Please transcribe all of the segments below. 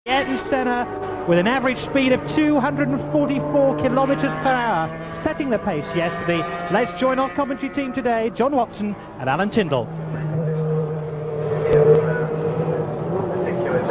Ayrton Senna with an average speed of 244 kilometres per hour, setting the pace yesterday. Let's join our commentary team today, John Watson and Alan Tyndall.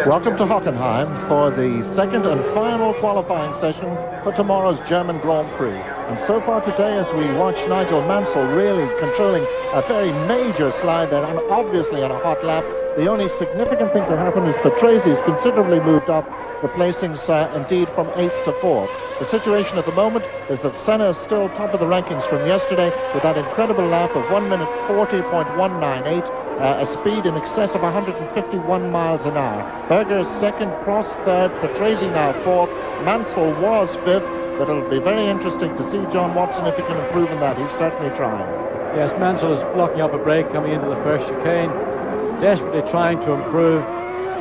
Welcome to Hockenheim for the second and final qualifying session for tomorrow's German Grand Prix. And so far today, as we watch Nigel Mansell really controlling a very major slide there, and obviously on a hot lap, the only significant thing to happen is Patrese's considerably moved up the placings, indeed, from 8th to 4th. The situation at the moment is that Senna is still top of the rankings from yesterday with that incredible lap of 1 minute 40.198, a speed in excess of 151 miles an hour. Berger second, Prost third, Patrese now fourth, Mansell was fifth, but it'll be very interesting to see John Watson if he can improve in that. He's certainly trying. Yes, Mansell is blocking up a break coming into the first chicane, desperately trying to improve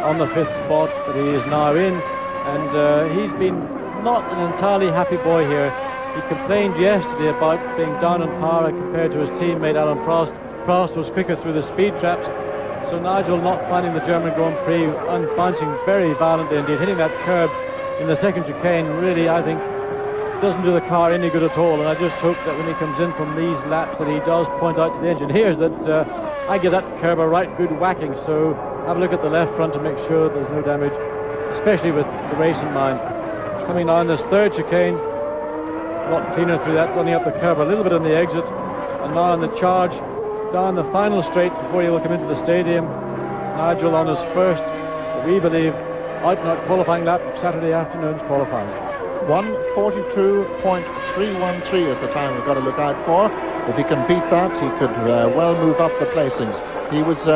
on the fifth spot that he is now in, and he's been not an entirely happy boy here. He complained yesterday about being down on power compared to his teammate Alain Prost. Prost was quicker through the speed traps, so Nigel not finding the German Grand Prix and bouncing very violently indeed, hitting that curb in the second chicane really, I think, doesn't do the car any good at all. And I just hope that when he comes in from these laps that he does point out to the engineers that I give that curb a right good whacking, so have a look at the left front to make sure there's no damage, especially with the race in mind. Coming now in this third chicane, a lot cleaner through that, running up the curb a little bit on the exit, and now on the charge down the final straight before he will come into the stadium. Nigel on his first, we believe, out-and-out qualifying lap of Saturday afternoon's qualifying. 1:42.313 is the time we've got to look out for. If he can beat that, he could well move up the placings. He was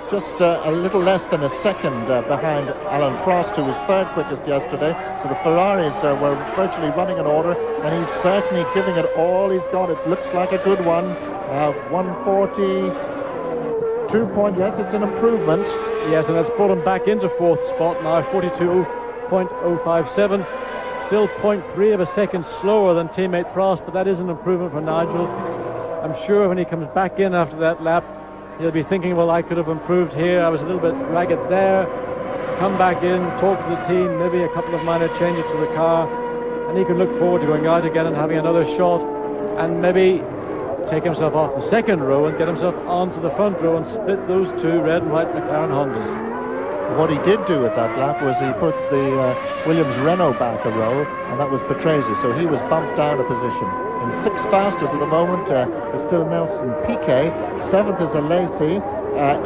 just a little less than a second behind Alain Prost, who was third quickest yesterday. So the Ferraris were virtually running in order, and he's certainly giving it all he's got. It looks like a good one. 142 point, yes, it's an improvement. Yes, and that's brought him back into fourth spot now, 42.057. Still 0.3 of a second slower than teammate Prost, but that is an improvement for Nigel. I'm sure when he comes back in after that lap, he'll be thinking, well, I could have improved here, I was a little bit ragged there. Come back in, talk to the team, maybe a couple of minor changes to the car, and he can look forward to going out again and having another shot, and maybe take himself off the second row and get himself onto the front row and split those two red and white McLaren Hondas. What he did do at that lap was he put the Williams Renault back a row, and that was Patrese, so he was bumped down a position. In sixth fastest at the moment is still Nelson Piquet, seventh is Alesi,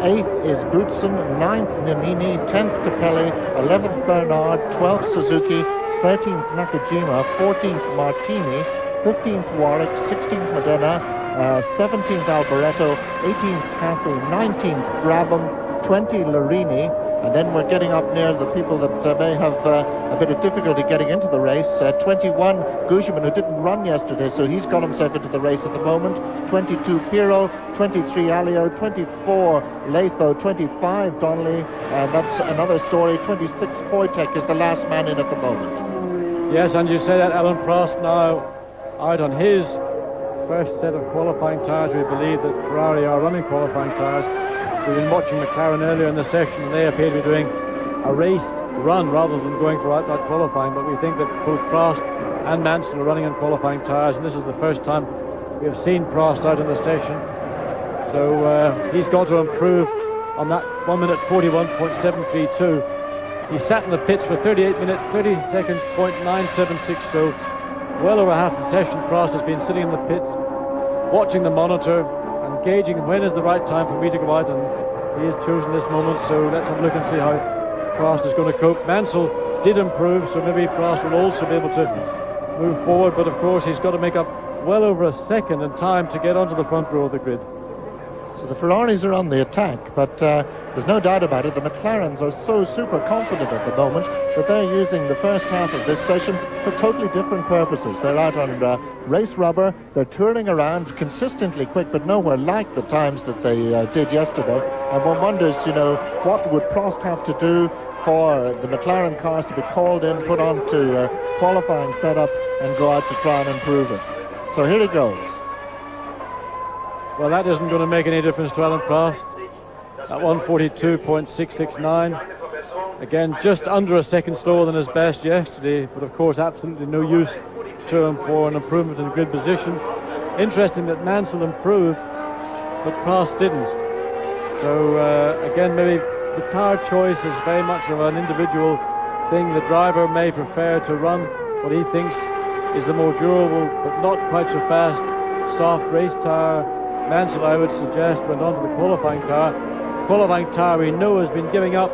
eighth is Boutsen, ninth Nannini, 10th Capelli, 11th Bernard, 12th Suzuki, 13th Nakajima, 14th Martini, 15th Warwick, 16th Modena, 17th Alboreto, 18th Caffey, 19th Brabham, 20 Larini, and then we're getting up near the people that may have a bit of difficulty getting into the race. 21 Guzman, who didn't run yesterday, so he's got himself into the race at the moment. 22 Pirro, 23 Alio, 24 Latho, 25 Donnelly, and that's another story. 26 Wojtek is the last man in at the moment. Yes, and you say that Alain Prost now out on his first set of qualifying tyres. We believe that Ferrari are running qualifying tyres. We've been watching McLaren earlier in the session, and they appear to be doing a race run rather than going for outright qualifying, but we think that both Prost and Mansell are running on qualifying tyres, and this is the first time we have seen Prost out in the session. So he's got to improve on that 1 minute 41.732. He sat in the pits for 38 minutes, 30 seconds, .976, so well over half the session Prost has been sitting in the pits, watching the monitor, and gauging when is the right time for me to go out, and he has chosen this moment, so let's have a look and see how Prost is going to cope. Mansell did improve, so maybe Prost will also be able to move forward, but of course he's got to make up well over a second in time to get onto the front row of the grid. So the Ferraris are on the attack, but there's no doubt about it, the McLarens are so super confident at the moment that they're using the first half of this session for totally different purposes. They're out on race rubber, they're touring around consistently quick, but nowhere like the times that they did yesterday. And one wonders, you know, what would Prost have to do for the McLaren cars to be called in, put onto qualifying setup, and go out to try and improve it. So here he goes. Well, that isn't going to make any difference to Alain Prost. At 142.669. Again, just under a second slower than his best yesterday, but of course absolutely no use to him for an improvement in grid position. Interesting that Mansell improved, but Prost didn't. So again, maybe the car choice is very much of an individual thing. The driver may prefer to run what he thinks is the more durable, but not quite so fast, soft race tyre. Mansell, I would suggest, went on to the qualifying tyre. Qualifying tyre, we know, has been giving up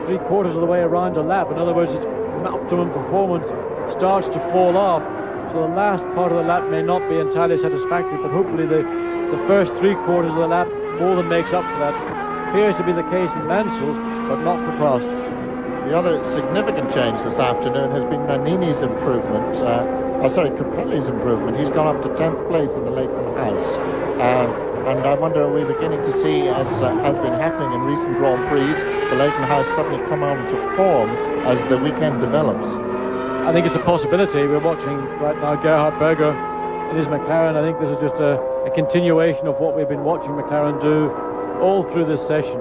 3/4 of the way around a lap. In other words, its optimum performance starts to fall off. So the last part of the lap may not be entirely satisfactory, but hopefully the first 3/4 of the lap more than makes up for that. Appears to be the case in Mansell's, but not for Prost. The other significant change this afternoon has been Nannini's improvement. Capelli's improvement. He's gone up to 10th place in the Leighton House. And I wonder, are we beginning to see, as has been happening in recent Grand Prix, the Leighton House suddenly come on to form as the weekend develops? I think it's a possibility. We're watching right now Gerhard Berger in his McLaren. I think this is just a continuation of what we've been watching McLaren do all through this session.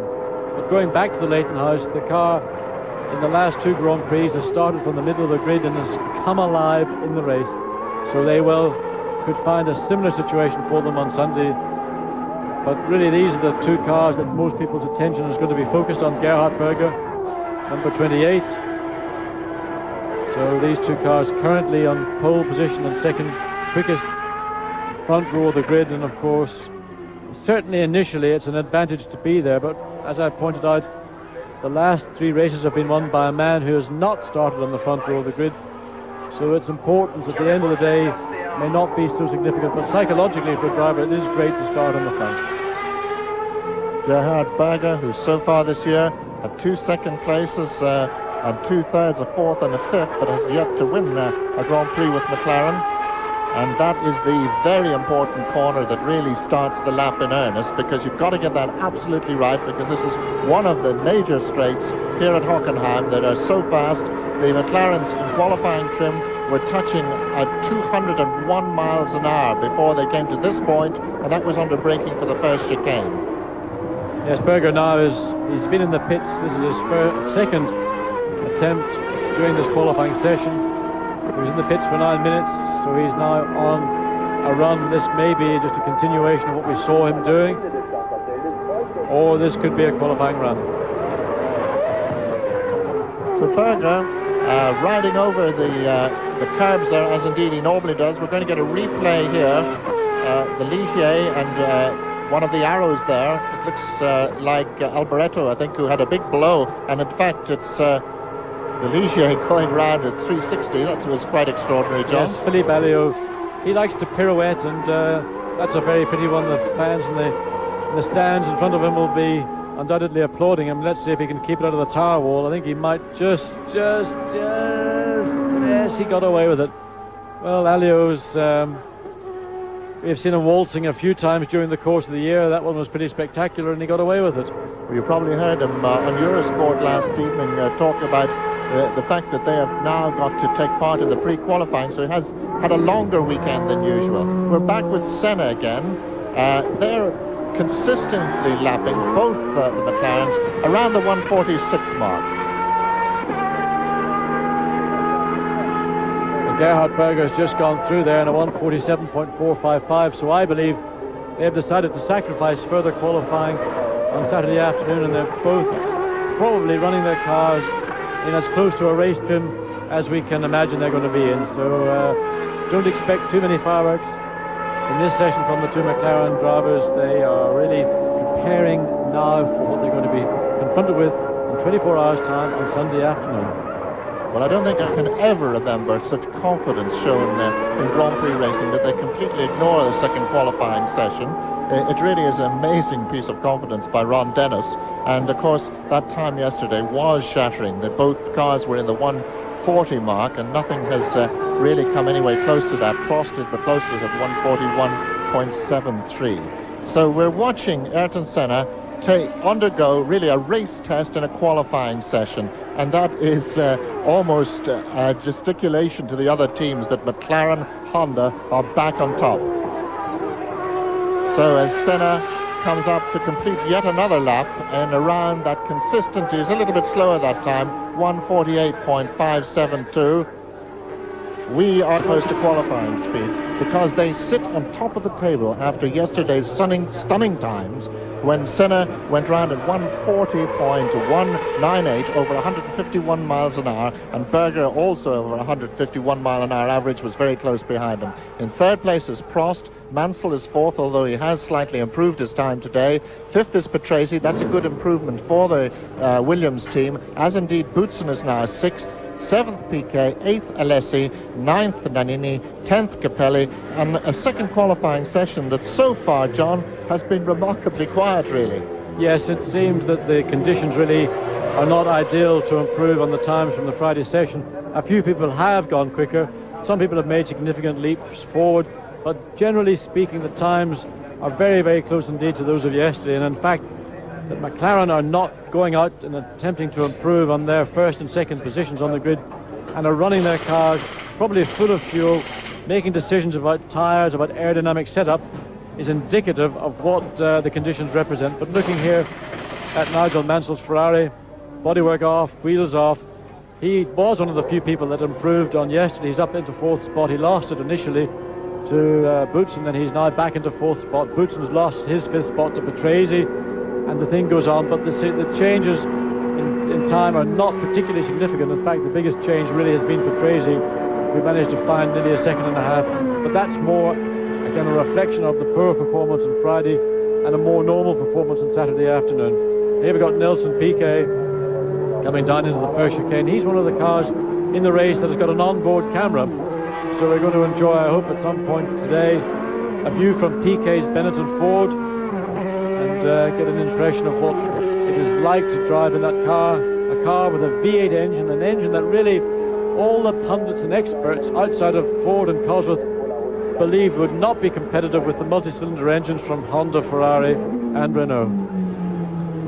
But going back to the Leighton House, the car in the last 2 Grand Prix has started from the middle of the grid and has come alive in the race. So they could find a similar situation for them on Sunday. But really, these are the 2 cars that most people's attention is going to be focused on. Gerhard Berger, number 28. So these 2 cars currently on pole position and second quickest front row of the grid. And of course, certainly initially it's an advantage to be there. But as I pointed out, the last 3 races have been won by a man who has not started on the front row of the grid. So its importance at the end of the day may not be so significant, but psychologically for a driver it is great to start on the front. Gerhard Berger, who so far this year had 2 second places and 2/3, a 4th and a 5th, but has yet to win a Grand Prix with McLaren. And that is the very important corner that really starts the lap in earnest, because you've got to get that absolutely right, because this is one of the major straights here at Hockenheim that are so fast. The McLarens in qualifying trim were touching at 201 miles an hour before they came to this point, and that was under braking for the first chicane. Yes, Berger now he's been in the pits. This is his second attempt during this qualifying session. He was in the pits for 9 minutes, so he's now on a run. This may be just a continuation of what we saw him doing, or this could be a qualifying run. So Berger riding over the curbs there, as indeed he normally does. We're going to get a replay here. The Ligier and one of the arrows there, it looks like Alboreto, I think, who had a big blow, and in fact it's the Ligier going round at 360. That was quite extraordinary, John. Yes, Philippe Alliot, he likes to pirouette, and that's a very pretty one. The fans in the stands in front of him will be undoubtedly applauding him. Let's see if he can keep it out of the tire wall. I think he might just yes, he got away with it. Well, Alliot's we've seen him waltzing a few times during the course of the year. That one was pretty spectacular, and he got away with it. Well, you probably heard him on Eurosport last evening talk about the fact that they have now got to take part in the pre-qualifying, so he has had a longer weekend than usual. We're back with Senna again. They're consistently lapping, both the McLarens, around the 146 mark. Gerhard Berger has just gone through there in a 147.455, so I believe they have decided to sacrifice further qualifying on Saturday afternoon, and they're both probably running their cars in as close to a race trim as we can imagine they're going to be in. So don't expect too many fireworks in this session from the 2 McLaren drivers. They are really preparing now for what they're going to be confronted with in 24 hours time on Sunday afternoon. Well, I don't think I can ever remember such confidence shown in Grand Prix racing that they completely ignore the second qualifying session. It really is an amazing piece of confidence by Ron Dennis. And of course, that time yesterday was shattering. That both cars were in the 140 mark, and nothing has really come anywhere close to that. Prost is the closest at 141.73. So we're watching Ayrton Senna undergo really a race test in a qualifying session, and that is almost a gesticulation to the other teams that McLaren, Honda are back on top. So as Senna comes up to complete yet another lap in a round that consistently is a little bit slower that time, 1:48.572. We are close to qualifying speed because they sit on top of the table after yesterday's stunning times when Senna went round at 1:40.198 over 151 miles an hour, and Berger also over 151 mile an hour average was very close behind him. In third place is Prost. Mansell is fourth, although he has slightly improved his time today. Fifth is Patrese. That's a good improvement for the Williams team, as indeed Boutsen is now sixth. 7th Piquet, 8th Alessi, 9th Nannini, 10th Capelli, and a second qualifying session that so far, John, has been remarkably quiet, really. Yes, it seems that the conditions really are not ideal to improve on the times from the Friday session. A few people have gone quicker. Some people have made significant leaps forward, but generally speaking, the times are very, very close indeed to those of yesterday. And in fact, that McLaren are not going out and attempting to improve on their first and second positions on the grid, and are running their cars probably full of fuel, making decisions about tyres, about aerodynamic setup, is indicative of what the conditions represent. But looking here at Nigel Mansell's Ferrari, bodywork off, wheels off, he was one of the few people that improved on yesterday. He's up into fourth spot. He lost it initially to Boutsen, and he's now back into fourth spot. Boutsen's lost his fifth spot to Patrese, and the thing goes on, but the changes in time are not particularly significant. In fact, the biggest change really has been Patrese, who managed to find nearly a second and a half, but that's more, again, a reflection of the poor performance on Friday and a more normal performance on Saturday afternoon. Here we've got Nelson Piquet coming down into the first chicane. He's one of the cars in the race that has got an onboard camera, so we're going to enjoy, I hope, at some point today, a view from Piquet's Benetton Ford, and get an impression of what it is like to drive in that car, a car with a V8 engine, an engine that really all the pundits and experts outside of Ford and Cosworth believe would not be competitive with the multi-cylinder engines from Honda, Ferrari and Renault.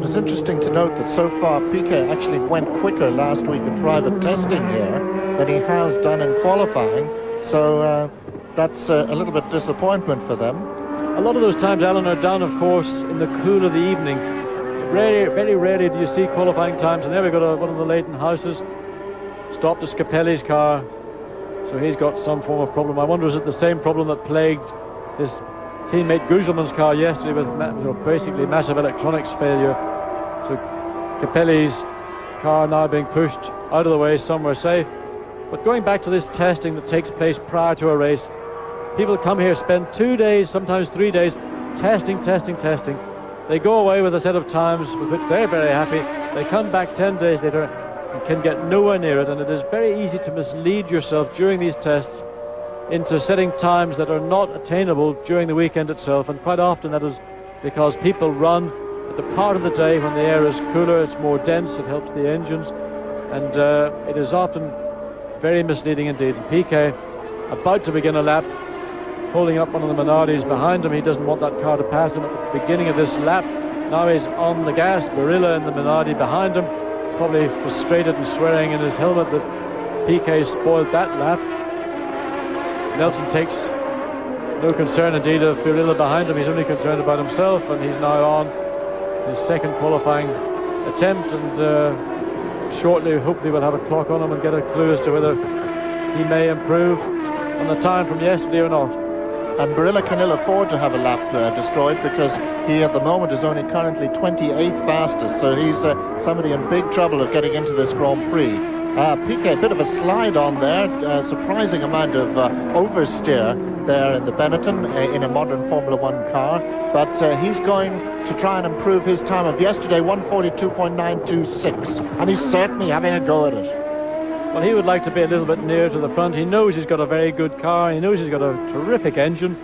It's interesting to note that so far Piquet actually went quicker last week in private testing here than he has done in qualifying, so that's a little bit disappointment for them. A lot of those times, Alan, are done, of course, in the cool of the evening. Very rarely do you see qualifying times, and there we go to one of the Leighton houses. Stopped is Capelli's car, so he's got some form of problem. I wonder, is it the same problem that plagued his teammate Guzman's car yesterday with basically massive electronics failure? So Capelli's car now being pushed out of the way somewhere safe. But going back to this testing that takes place prior to a race, people come here, spend 2 days, sometimes 3 days, testing. They go away with a set of times with which they're very happy. They come back 10 days later and can get nowhere near it, and it is very easy to mislead yourself during these tests into setting times that are not attainable during the weekend itself, and quite often that is because people run at the part of the day when the air is cooler, it's more dense, it helps the engines, and it is often very misleading indeed. Piquet about to begin a lap, holding up one of the Minardis behind him. He doesn't want that car to pass him at the beginning of this lap. Now he's on the gas, Barilla and the Minardi behind him, probably frustrated and swearing in his helmet that Piquet spoiled that lap. Nelson takes no concern indeed of Barilla behind him. He's only concerned about himself, and he's now on his second qualifying attempt, and shortly hopefully we'll have a clock on him and get a clue as to whether he may improve on the time from yesterday or not. And Barilla can ill afford to have a lap destroyed, because he at the moment is only currently 28th fastest, so he's somebody in big trouble of getting into this Grand Prix. Piquet, a bit of a slide on there, surprising amount of oversteer there in the Benetton in a modern Formula One car, but he's going to try and improve his time of yesterday, 1:42.926, and he's certainly having a go at it. Well, he would like to be a little bit nearer to the front. He knows he's got a very good car. He knows he's got a terrific engine.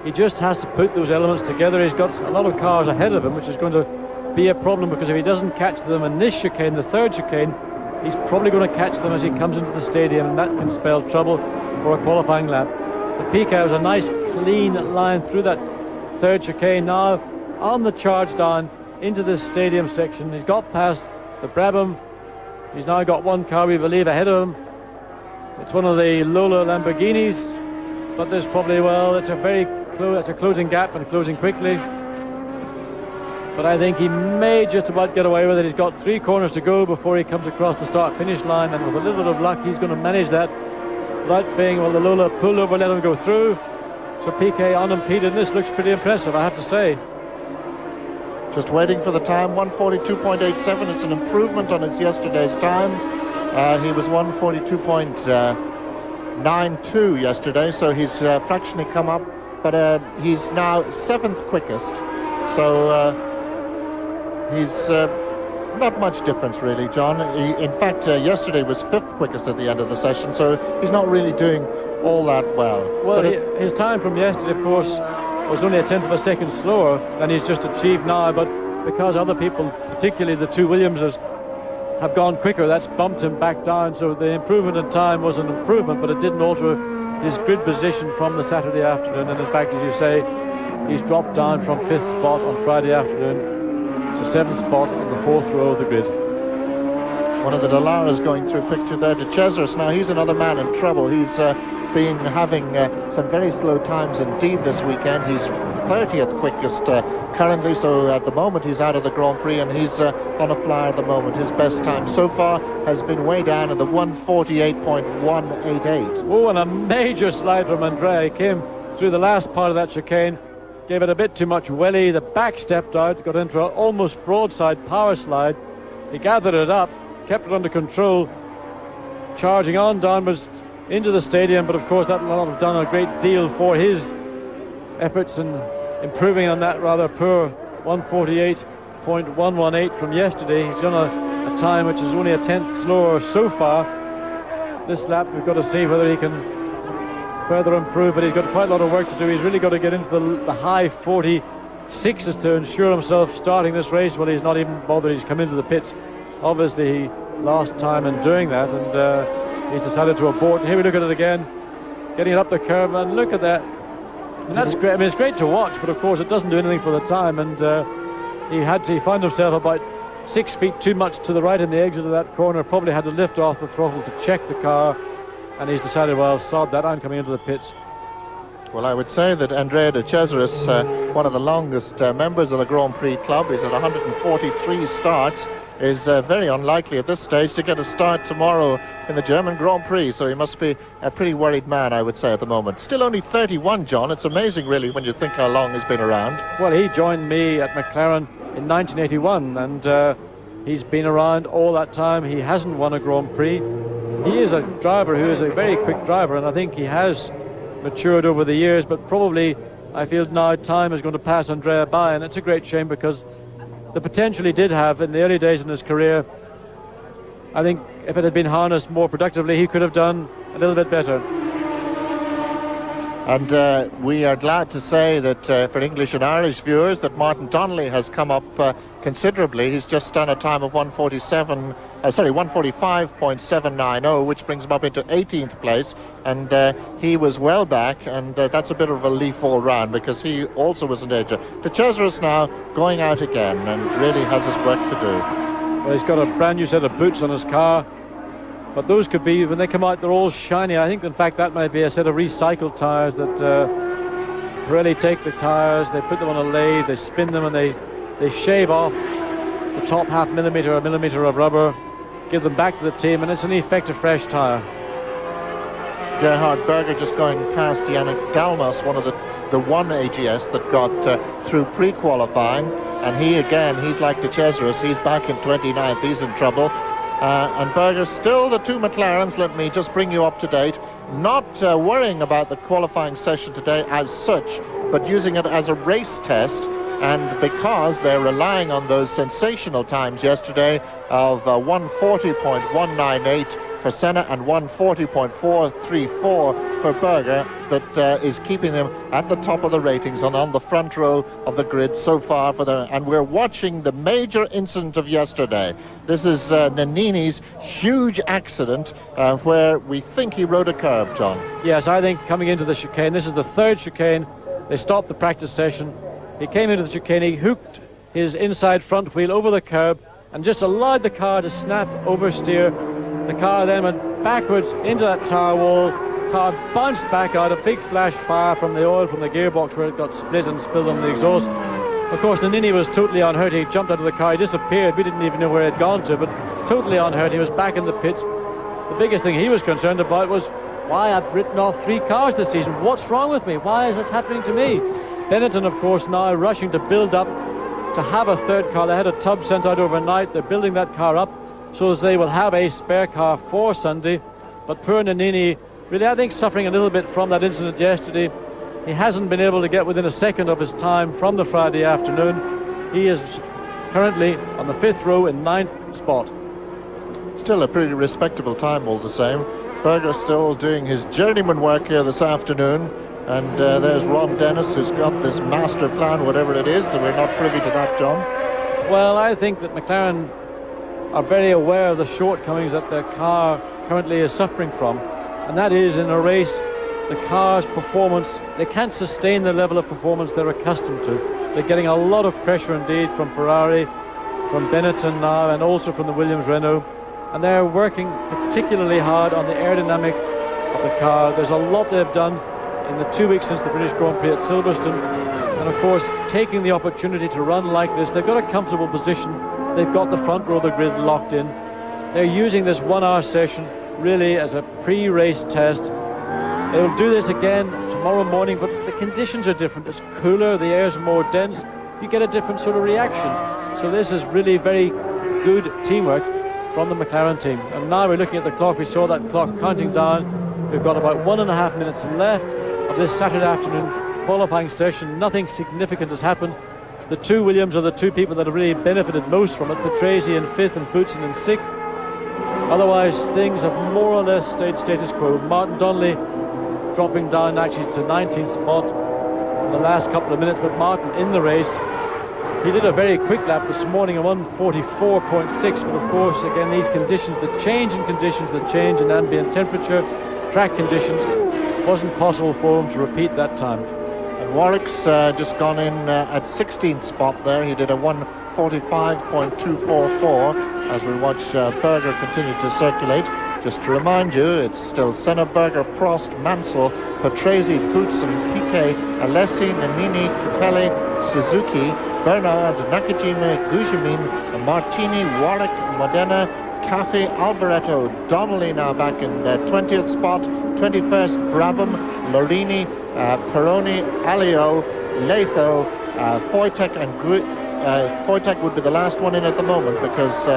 He just has to put those elements together. He's got a lot of cars ahead of him, which is going to be a problem, because if he doesn't catch them in this chicane, the third chicane, he's probably going to catch them as he comes into the stadium, and that can spell trouble for a qualifying lap. The Piquet has a nice clean line through that third chicane, now on the charge down into this stadium section. He's got past the Brabham. He's now got one car, we believe, ahead of him. It's one of the Lola Lamborghinis, but there's probably, well, it's a closing gap and closing quickly. but I think he may just about get away with it. He's got 3 corners to go before he comes across the start-finish line, and with a little bit of luck, he's going to manage that without being, well, the Lola pulled over, let him go through. So Piquet unimpeded, and this looks pretty impressive, I have to say. Just waiting for the time, 1:42.87. It's an improvement on his yesterday's time. He was 1:42.92 yesterday, so he's fractionally come up, but he's now 7th quickest. So he's not much difference really, John. In fact, yesterday was 5th quickest at the end of the session, so he's not really doing all that well. Well, his time from yesterday, of course, was only a 1/10 of a second slower than he's just achieved now, but because other people, particularly the 2 Williamses, have gone quicker, that's bumped him back down. So the improvement in time was an improvement, but it didn't alter his grid position from the Saturday afternoon. And in fact, as you say, he's dropped down from 5th spot on Friday afternoon to 7th spot in the 4th row of the grid. One of the Dallaras going through picture there. De Cesaris, now he's another man in trouble. He's been having some very slow times indeed this weekend. He's 30th quickest currently, so at the moment he's out of the Grand Prix, and he's on a flyer at the moment. His best time so far has been way down in the 1:48.188. Oh, and a major slide from Andrea. He came through the last part of that chicane, gave it a bit too much welly, the back stepped out, got into an almost broadside power slide. He gathered it up, kept it under control, charging on downwards into the stadium, but of course that will not have done a great deal for his efforts in improving on that rather poor 1:48.118 from yesterday. He's done a time which is only a 10th slower so far. This lap we've got to see whether he can further improve, but he's got quite a lot of work to do. He's really got to get into the high 46s to ensure himself starting this race. Well, he's not even bothered. He's come into the pits. Obviously he lost time in doing that, and he's decided to abort. And here we look at it again, getting it up the curve, and look at that. And that's great. I mean, it's great to watch, but of course it doesn't do anything for the time. And he found himself about 6 feet too much to the right in the exit of that corner. Probably had to lift off the throttle to check the car, and he's decided, well, sod that, I'm coming into the pits. Well, I would say that Andrea De Cesaris, one of the longest members of the Grand Prix club, is at 143 starts, is very unlikely at this stage to get a start tomorrow in the German Grand Prix, so he must be a pretty worried man, I would say, at the moment. Still only 31, John. It's amazing, really, when you think how long he's been around. Well, he joined me at McLaren in 1981, and he's been around all that time. He hasn't won a Grand Prix. He is a driver who is a very quick driver, and I think he has matured over the years, but probably I feel now time is going to pass Andrea by, and it's a great shame because the potential he did have in the early days in his career, I think if it had been harnessed more productively, he could have done a little bit better. And we are glad to say that for English and Irish viewers that Martin Donnelly has come up considerably. He's just done a time of 1:45.790, which brings him up into 18th place, and he was well back, and that's a bit of a leaf all round because he also was in danger. De Cesaris now going out again and really has his work to do. Well, he's got a brand new set of boots on his car, but those could be, when they come out, they're all shiny. I think in fact that might be a set of recycled tires that really take the tires, they put them on a lathe, they spin them, and they shave off the top half millimetre or millimetre of rubber, give them back to the team, and it's an effective fresh tyre. Gerhard Berger just going past Yannick Dalmas, one of the one AGS that got through pre-qualifying, and he's like De Cesaris, he's back in 29th, he's in trouble. And Berger still the 2 McLarens, let me just bring you up to date, not worrying about the qualifying session today as such, but using it as a race test. And because they're relying on those sensational times yesterday of 1:40.198 for Senna and 1:40.434 for Berger, that is keeping them at the top of the ratings and on the front row of the grid so far. And we're watching the major incident of yesterday. This is Nannini's huge accident where we think he rode a curb, John. Yes, I think coming into the chicane, this is the 3rd chicane. They stopped the practice session. He came into the chicane, he hooked his inside front wheel over the curb and just allowed the car to snap oversteer. The car then went backwards into that tire wall. The car bounced back out, a big flash fire from the oil from the gearbox where it got split and spilled on the exhaust. Of course, Nannini was totally unhurt. He jumped out of the car, he disappeared. We didn't even know where he'd gone to, but totally unhurt. He was back in the pits. The biggest thing he was concerned about was, why I've written off 3 cars this season. What's wrong with me? Why is this happening to me? Benetton, of course, now rushing to build up to have a third car. They had a tub sent out overnight. They're building that car up so as they will have a spare car for Sunday. But poor Nannini, really, I think, suffering a little bit from that incident yesterday. He hasn't been able to get within a second of his time from the Friday afternoon. He is currently on the 5th row in 9th spot. Still a pretty respectable time all the same. Berger still doing his journeyman work here this afternoon. And there's Ron Dennis, who's got this master plan, whatever it is, so we're not privy to that, John. Well, I think that McLaren are very aware of the shortcomings that their car currently is suffering from. And that is, in a race, the car's performance, they can't sustain the level of performance they're accustomed to. They're getting a lot of pressure indeed from Ferrari, from Benetton now, and also from the Williams Renault. And they're working particularly hard on the aerodynamic of the car. There's a lot they've done in the 2 weeks since the British Grand Prix at Silverstone, and of course taking the opportunity to run like this. They've got a comfortable position, they've got the front row of the grid locked in. They're using this 1 hour session really as a pre-race test. They'll do this again tomorrow morning, but the conditions are different. It's cooler, the air's more dense, you get a different sort of reaction. So this is really very good teamwork from the McLaren team. And now we're looking at the clock. We saw that clock counting down. We've got about 1.5 minutes left of this Saturday afternoon qualifying session. Nothing significant has happened. The 2 Williams are the 2 people that have really benefited most from it. Patrese in 5th and Boutsen in 6th. Otherwise, things have more or less stayed status quo. Martin Donnelly dropping down actually to 19th spot in the last couple of minutes, but Martin in the race. He did a very quick lap this morning, a 1:44.6, but of course, again, these conditions, the change in conditions, the change in ambient temperature, track conditions, wasn't possible for him to repeat that time. And Warwick's just gone in at 16th spot there. He did a 1:45.244 as we watch Berger continue to circulate. Just to remind you, it's still Senna, Berger, Prost, Mansell, Patrese, Boutsen, Piquet, Alessi, Nannini, Capelli, Suzuki, Bernard, Nakajima, Gujamin, Martini, Warwick, Modena, Cafe, Alvaretto, Donnelly now back in 20th spot, 21st Brabham, Lorini, Peroni, Alio, Latho, Foytek, and Foytek would be the last one in at the moment because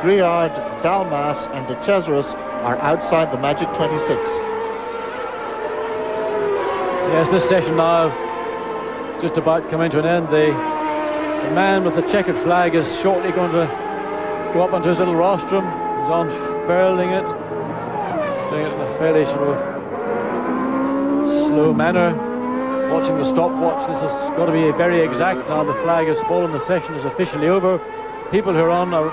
Griard, Dalmas and De Cesaris are outside the magic 26. Yes, this session now just about coming to an end. The man with the checkered flag is shortly going to go up onto his little rostrum. He's unfurling it, doing it in a fairly sort of slow manner, watching the stopwatch. This has got to be very exact now. The flag has fallen, the session is officially over. People who are on a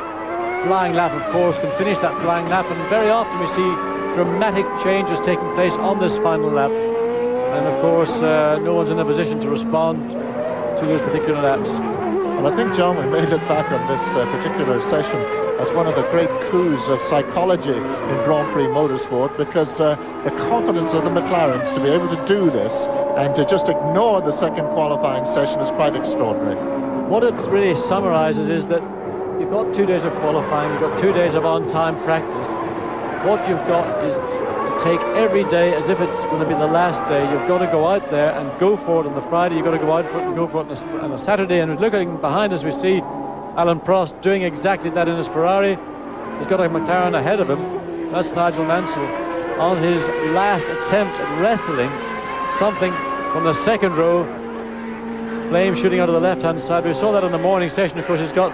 flying lap, of course, can finish that flying lap, and very often we see dramatic changes taking place on this final lap. And of course, no one's in a position to respond to those particular laps. Well, I think, John, we may look back on this particular session as one of the great coups of psychology in Grand Prix motorsport, because the confidence of the McLarens to be able to do this and to just ignore the second qualifying session is quite extraordinary. What it really summarizes is that you've got 2 days of qualifying, you've got 2 days of on-time practice. What you've got is to take every day as if it's going to be the last day. You've got to go out there and go for it on the Friday. You've got to go out for it and go for it on the Saturday. And looking behind us, we see Alan Prost doing exactly that in his Ferrari. He's got a McLaren ahead of him. That's Nigel Mansell on his last attempt at wrestling something from the second row. Flame shooting out of the left-hand side. We saw that in the morning session. Of course, he's got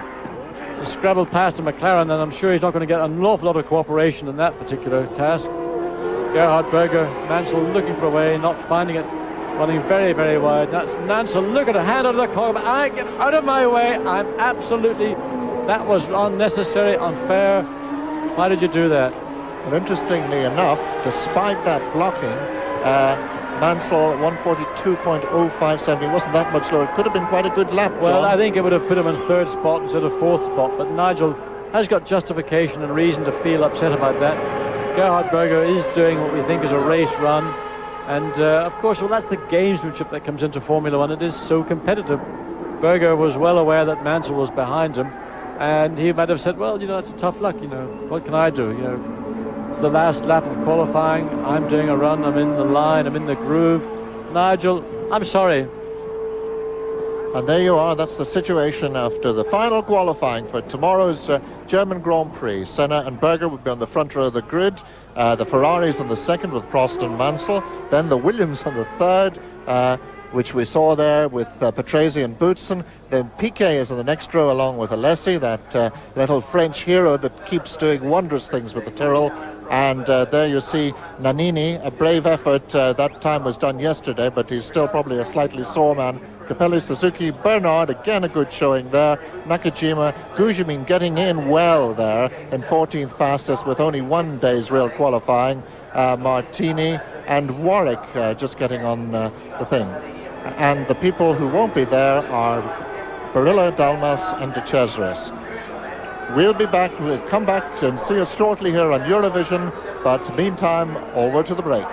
to scrabble past a McLaren, and I'm sure he's not going to get an awful lot of cooperation in that particular task. Gerhard Berger, Mansell looking for a way, not finding it, running very, very wide. That's Mansell, look at a hand out of the car, but I get out of my way. I'm absolutely, that was unnecessary, unfair. Why did you do that? And interestingly enough, despite that blocking, Mansell 1:42.057. He wasn't that much lower. It could have been quite a good lap, John. Well, I think it would have put him in 3rd spot instead of 4th spot, but Nigel has got justification and reason to feel upset about that. Gerhard Berger is doing what we think is a race run, and of course, well, that's the gamesmanship that comes into Formula One. It is so competitive. Berger was well aware that Mansell was behind him, and he might have said, well, you know, it's tough luck, you know, what can I do? You know, it's the last lap of qualifying, I'm doing a run, I'm in the line, I'm in the groove. Nigel, I'm sorry. And there you are, that's the situation after the final qualifying for tomorrow's German Grand Prix. Senna and Berger would be on the front row of the grid, the Ferraris on the second with Prost and Mansell, then the Williams on the third, which we saw there with Patrese and Boutsen. Then Piquet is in the next row along with Alessi, that little French hero that keeps doing wondrous things with the Tyrrell. And there you see Nannini, a brave effort. That time was done yesterday, but he's still probably a slightly sore man. Capelli, Suzuki, Bernard, again a good showing there. Nakajima, Gujamin getting in well there in 14th fastest with only 1 day's real qualifying. Martini and Warwick just getting on the thing. And the people who won't be there are Barilla, Dalmas and De Cesaris. We'll be back, we'll come back and see us shortly here on Eurovision, but meantime, over to the break.